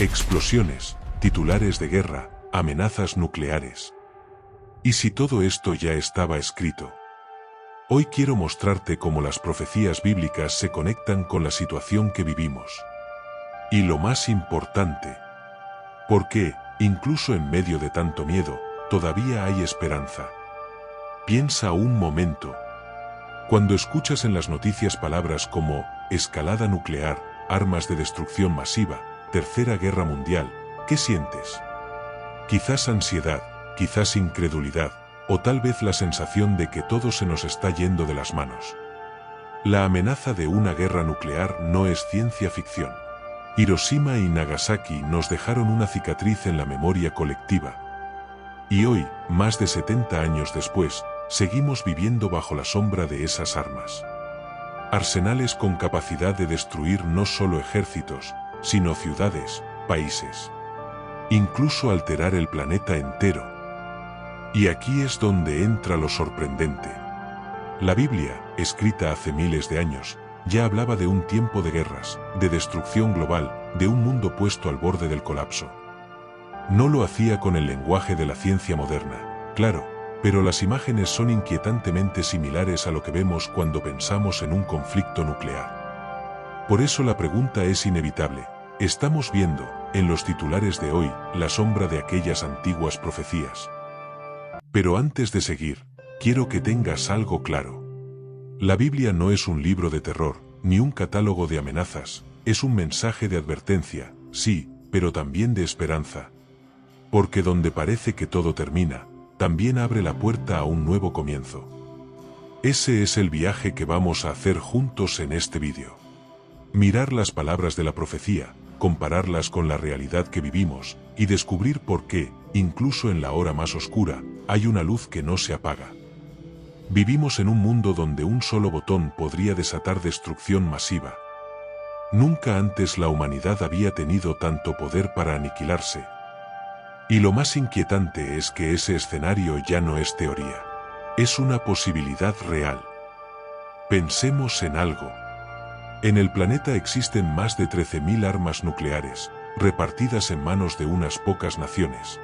Explosiones, titulares de guerra, amenazas nucleares. ¿Y si todo esto ya estaba escrito? Hoy quiero mostrarte cómo las profecías bíblicas se conectan con la situación que vivimos. Y lo más importante, ¿por qué, incluso en medio de tanto miedo, todavía hay esperanza? Piensa un momento. Cuando escuchas en las noticias palabras como escalada nuclear, armas de destrucción masiva, tercera guerra mundial, ¿qué sientes? Quizás ansiedad, quizás incredulidad, o tal vez la sensación de que todo se nos está yendo de las manos. La amenaza de una guerra nuclear no es ciencia ficción. Hiroshima y Nagasaki nos dejaron una cicatriz en la memoria colectiva. Y hoy, más de 70 años después, seguimos viviendo bajo la sombra de esas armas. Arsenales con capacidad de destruir no solo ejércitos, sino ciudades, países. Incluso alterar el planeta entero. Y aquí es donde entra lo sorprendente. La Biblia, escrita hace miles de años, ya hablaba de un tiempo de guerras, de destrucción global, de un mundo puesto al borde del colapso. No lo hacía con el lenguaje de la ciencia moderna, claro, pero las imágenes son inquietantemente similares a lo que vemos cuando pensamos en un conflicto nuclear. Por eso la pregunta es inevitable. ¿Estamos viendo, en los titulares de hoy, la sombra de aquellas antiguas profecías? Pero antes de seguir, quiero que tengas algo claro. La Biblia no es un libro de terror, ni un catálogo de amenazas, es un mensaje de advertencia, sí, pero también de esperanza. Porque donde parece que todo termina, también abre la puerta a un nuevo comienzo. Ese es el viaje que vamos a hacer juntos en este vídeo. Mirar las palabras de la profecía, compararlas con la realidad que vivimos, y descubrir por qué, incluso en la hora más oscura, hay una luz que no se apaga. Vivimos en un mundo donde un solo botón podría desatar destrucción masiva. Nunca antes la humanidad había tenido tanto poder para aniquilarse. Y lo más inquietante es que ese escenario ya no es teoría. Es una posibilidad real. Pensemos en algo. En el planeta existen más de 13.000 armas nucleares, repartidas en manos de unas pocas naciones.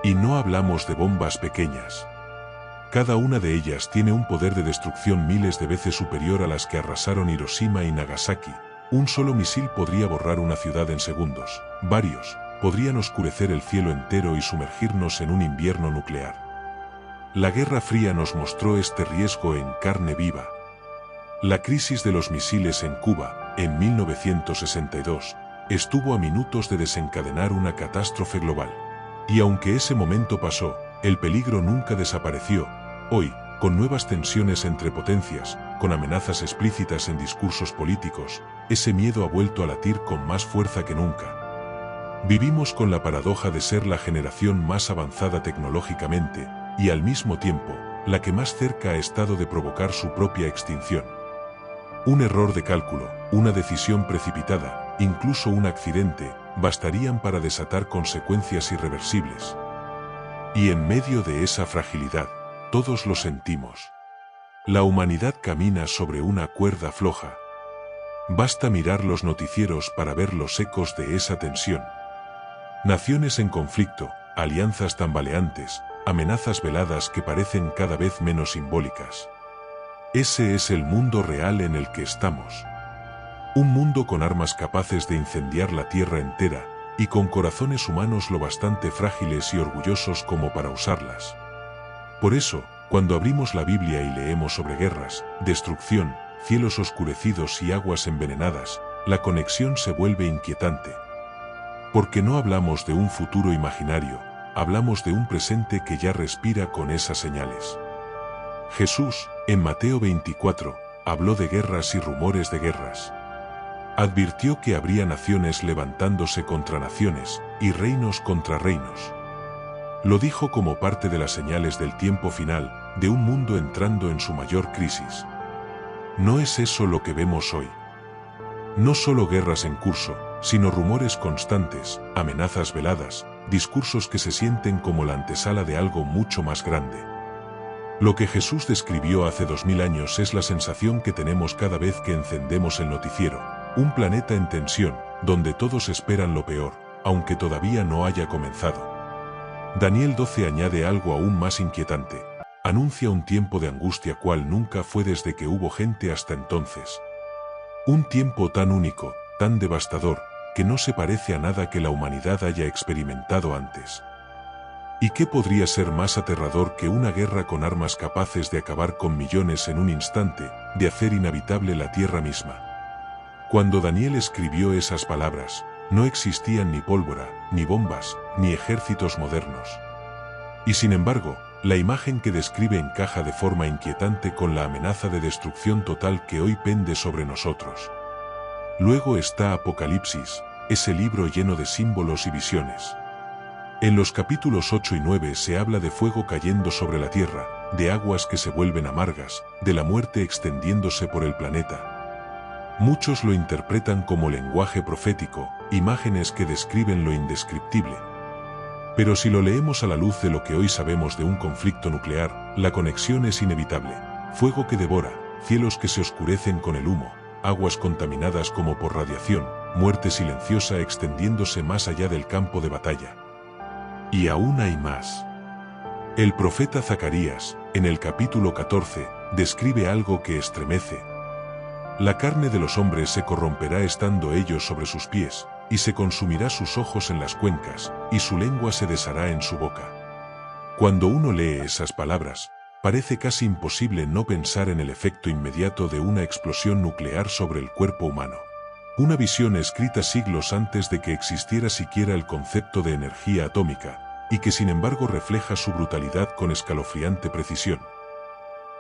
Y no hablamos de bombas pequeñas. Cada una de ellas tiene un poder de destrucción miles de veces superior a las que arrasaron Hiroshima y Nagasaki. Un solo misil podría borrar una ciudad en segundos. Varios podrían oscurecer el cielo entero y sumergirnos en un invierno nuclear. La Guerra Fría nos mostró este riesgo en carne viva. La crisis de los misiles en Cuba, en 1962, estuvo a minutos de desencadenar una catástrofe global. Y aunque ese momento pasó, el peligro nunca desapareció. Hoy, con nuevas tensiones entre potencias, con amenazas explícitas en discursos políticos, ese miedo ha vuelto a latir con más fuerza que nunca. Vivimos con la paradoja de ser la generación más avanzada tecnológicamente, y al mismo tiempo, la que más cerca ha estado de provocar su propia extinción. Un error de cálculo, una decisión precipitada, incluso un accidente, bastarían para desatar consecuencias irreversibles. Y en medio de esa fragilidad, todos lo sentimos. La humanidad camina sobre una cuerda floja. Basta mirar los noticieros para ver los ecos de esa tensión. Naciones en conflicto, alianzas tambaleantes, amenazas veladas que parecen cada vez menos simbólicas. Ese es el mundo real en el que estamos. Un mundo con armas capaces de incendiar la tierra entera, y con corazones humanos lo bastante frágiles y orgullosos como para usarlas. Por eso, cuando abrimos la Biblia y leemos sobre guerras, destrucción, cielos oscurecidos y aguas envenenadas, la conexión se vuelve inquietante. Porque no hablamos de un futuro imaginario, hablamos de un presente que ya respira con esas señales. Jesús, en Mateo 24, habló de guerras y rumores de guerras. Advirtió que habría naciones levantándose contra naciones, y reinos contra reinos. Lo dijo como parte de las señales del tiempo final, de un mundo entrando en su mayor crisis. ¿No es eso lo que vemos hoy? No solo guerras en curso, sino rumores constantes, amenazas veladas, discursos que se sienten como la antesala de algo mucho más grande. Lo que Jesús describió hace 2000 años es la sensación que tenemos cada vez que encendemos el noticiero. Un planeta en tensión, donde todos esperan lo peor, aunque todavía no haya comenzado. Daniel 12 añade algo aún más inquietante. Anuncia un tiempo de angustia cual nunca fue desde que hubo gente hasta entonces. Un tiempo tan único, tan devastador, que no se parece a nada que la humanidad haya experimentado antes. ¿Y qué podría ser más aterrador que una guerra con armas capaces de acabar con millones en un instante, de hacer inhabitable la tierra misma? Cuando Daniel escribió esas palabras, no existían ni pólvora, ni bombas, ni ejércitos modernos. Y sin embargo, la imagen que describe encaja de forma inquietante con la amenaza de destrucción total que hoy pende sobre nosotros. Luego está Apocalipsis, ese libro lleno de símbolos y visiones. En los capítulos 8 y 9 se habla de fuego cayendo sobre la tierra, de aguas que se vuelven amargas, de la muerte extendiéndose por el planeta. Muchos lo interpretan como lenguaje profético, imágenes que describen lo indescriptible. Pero si lo leemos a la luz de lo que hoy sabemos de un conflicto nuclear, la conexión es inevitable. Fuego que devora, cielos que se oscurecen con el humo, aguas contaminadas como por radiación, muerte silenciosa extendiéndose más allá del campo de batalla. Y aún hay más. El profeta Zacarías, en el capítulo 14, describe algo que estremece. La carne de los hombres se corromperá estando ellos sobre sus pies, y se consumirá sus ojos en las cuencas, y su lengua se deshará en su boca. Cuando uno lee esas palabras, parece casi imposible no pensar en el efecto inmediato de una explosión nuclear sobre el cuerpo humano. Una visión escrita siglos antes de que existiera siquiera el concepto de energía atómica, y que sin embargo refleja su brutalidad con escalofriante precisión.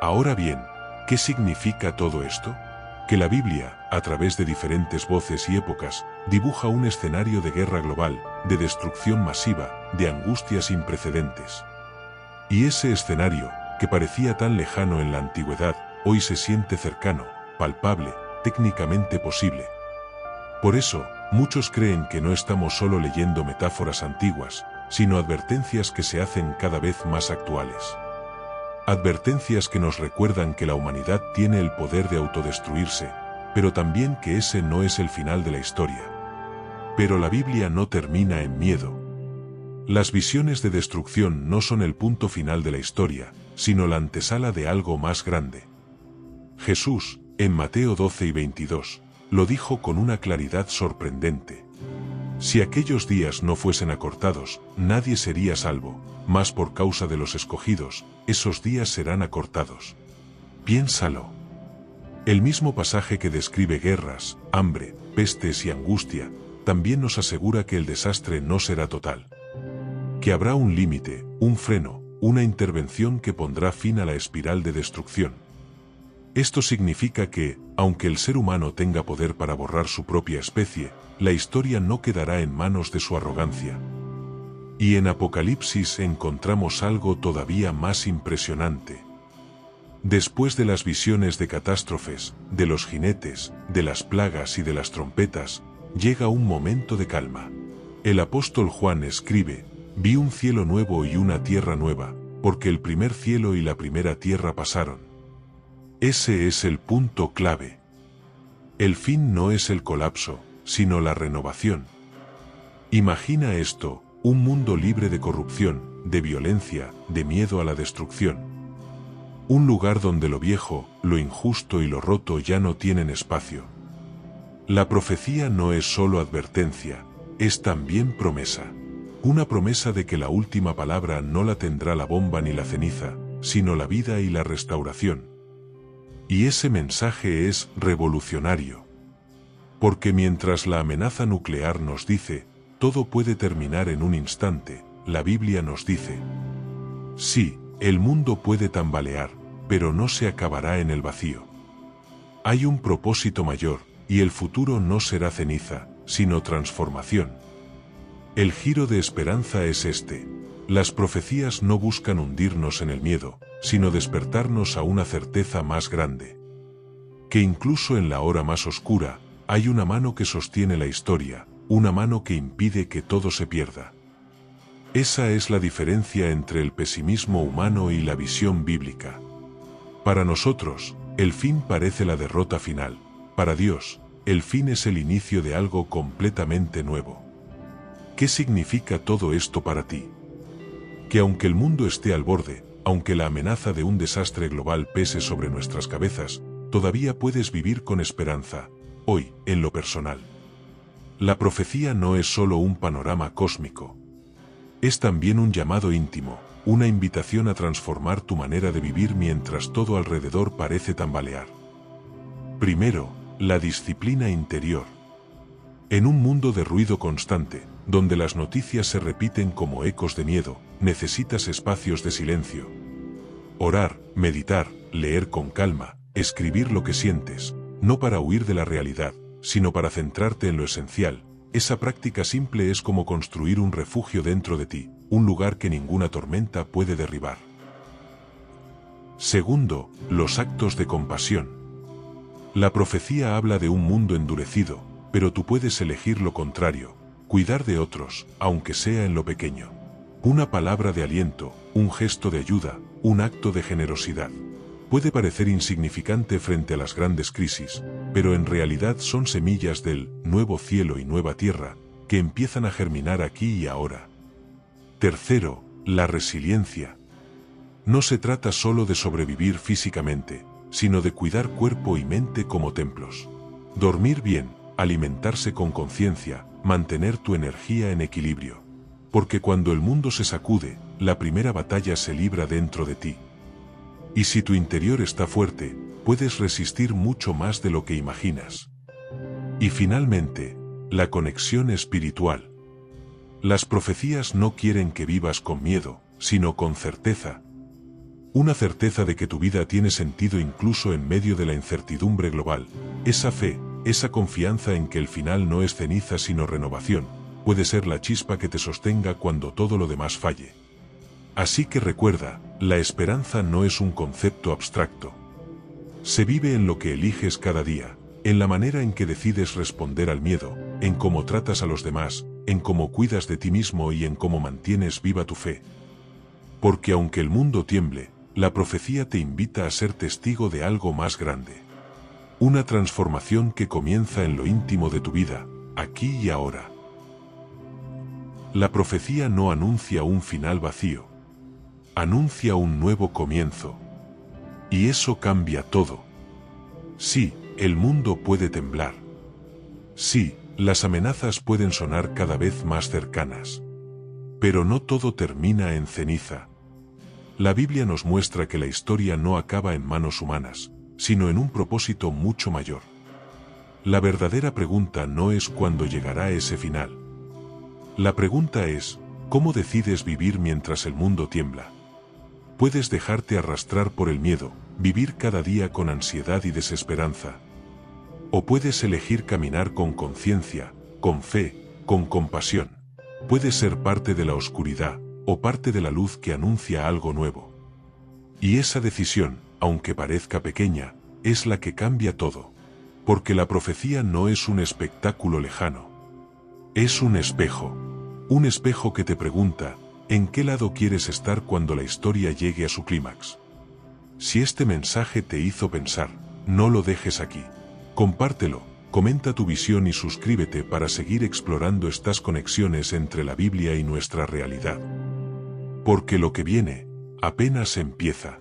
Ahora bien, ¿qué significa todo esto? Que la Biblia, a través de diferentes voces y épocas, dibuja un escenario de guerra global, de destrucción masiva, de angustias sin precedentes. Y ese escenario, que parecía tan lejano en la antigüedad, hoy se siente cercano, palpable, técnicamente posible. Por eso, muchos creen que no estamos solo leyendo metáforas antiguas, sino advertencias que se hacen cada vez más actuales. Advertencias que nos recuerdan que la humanidad tiene el poder de autodestruirse, pero también que ese no es el final de la historia. Pero la Biblia no termina en miedo. Las visiones de destrucción no son el punto final de la historia, sino la antesala de algo más grande. Jesús, en Mateo 12 y 22, lo dijo con una claridad sorprendente. Si aquellos días no fuesen acortados, nadie sería salvo, mas por causa de los escogidos, esos días serán acortados. Piénsalo. El mismo pasaje que describe guerras, hambre, pestes y angustia, también nos asegura que el desastre no será total. Que habrá un límite, un freno, una intervención que pondrá fin a la espiral de destrucción. Esto significa que, aunque el ser humano tenga poder para borrar su propia especie, la historia no quedará en manos de su arrogancia. Y en Apocalipsis encontramos algo todavía más impresionante. Después de las visiones de catástrofes, de los jinetes, de las plagas y de las trompetas, llega un momento de calma. El apóstol Juan escribe: «Vi un cielo nuevo y una tierra nueva, porque el primer cielo y la primera tierra pasaron». Ese es el punto clave. El fin no es el colapso, sino la renovación. Imagina esto, un mundo libre de corrupción, de violencia, de miedo a la destrucción. Un lugar donde lo viejo, lo injusto y lo roto ya no tienen espacio. La profecía no es solo advertencia, es también promesa. Una promesa de que la última palabra no la tendrá la bomba ni la ceniza, sino la vida y la restauración. Y ese mensaje es revolucionario. Porque mientras la amenaza nuclear nos dice, todo puede terminar en un instante, la Biblia nos dice: sí, el mundo puede tambalear, pero no se acabará en el vacío. Hay un propósito mayor, y el futuro no será ceniza, sino transformación. El giro de esperanza es este: las profecías no buscan hundirnos en el miedo, sino despertarnos a una certeza más grande. Que incluso en la hora más oscura, hay una mano que sostiene la historia, una mano que impide que todo se pierda. Esa es la diferencia entre el pesimismo humano y la visión bíblica. Para nosotros, el fin parece la derrota final. Para Dios, el fin es el inicio de algo completamente nuevo. ¿Qué significa todo esto para ti? Que aunque el mundo esté al borde, aunque la amenaza de un desastre global pese sobre nuestras cabezas, todavía puedes vivir con esperanza, hoy, en lo personal. La profecía no es solo un panorama cósmico. Es también un llamado íntimo, una invitación a transformar tu manera de vivir mientras todo alrededor parece tambalear. Primero, la disciplina interior. En un mundo de ruido constante, donde las noticias se repiten como ecos de miedo, necesitas espacios de silencio. Orar, meditar, leer con calma, escribir lo que sientes, no para huir de la realidad, sino para centrarte en lo esencial. Esa práctica simple es como construir un refugio dentro de ti, un lugar que ninguna tormenta puede derribar. Segundo, los actos de compasión. La profecía habla de un mundo endurecido, pero tú puedes elegir lo contrario, cuidar de otros, aunque sea en lo pequeño. Una palabra de aliento, un gesto de ayuda, un acto de generosidad. Puede parecer insignificante frente a las grandes crisis, pero en realidad son semillas del nuevo cielo y nueva tierra, que empiezan a germinar aquí y ahora. Tercero, la resiliencia. No se trata solo de sobrevivir físicamente, sino de cuidar cuerpo y mente como templos. Dormir bien, alimentarse con conciencia, mantener tu energía en equilibrio. Porque cuando el mundo se sacude, la primera batalla se libra dentro de ti. Y si tu interior está fuerte, puedes resistir mucho más de lo que imaginas. Y finalmente, la conexión espiritual. Las profecías no quieren que vivas con miedo, sino con certeza. Una certeza de que tu vida tiene sentido incluso en medio de la incertidumbre global. Esa fe, esa confianza en que el final no es ceniza sino renovación, puede ser la chispa que te sostenga cuando todo lo demás falle. Así que recuerda, la esperanza no es un concepto abstracto. Se vive en lo que eliges cada día, en la manera en que decides responder al miedo, en cómo tratas a los demás, en cómo cuidas de ti mismo y en cómo mantienes viva tu fe. Porque aunque el mundo tiemble, la profecía te invita a ser testigo de algo más grande. Una transformación que comienza en lo íntimo de tu vida, aquí y ahora. La profecía no anuncia un final vacío. Anuncia un nuevo comienzo. Y eso cambia todo. Sí, el mundo puede temblar. Sí, las amenazas pueden sonar cada vez más cercanas. Pero no todo termina en ceniza. La Biblia nos muestra que la historia no acaba en manos humanas, sino en un propósito mucho mayor. La verdadera pregunta no es cuándo llegará ese final. La pregunta es, ¿cómo decides vivir mientras el mundo tiembla? Puedes dejarte arrastrar por el miedo, vivir cada día con ansiedad y desesperanza. O puedes elegir caminar con conciencia, con fe, con compasión. Puedes ser parte de la oscuridad, o parte de la luz que anuncia algo nuevo. Y esa decisión, aunque parezca pequeña, es la que cambia todo. Porque la profecía no es un espectáculo lejano. Es un espejo. Un espejo que te pregunta, ¿en qué lado quieres estar cuando la historia llegue a su clímax? Si este mensaje te hizo pensar, no lo dejes aquí. Compártelo, comenta tu visión y suscríbete para seguir explorando estas conexiones entre la Biblia y nuestra realidad. Porque lo que viene, apenas empieza.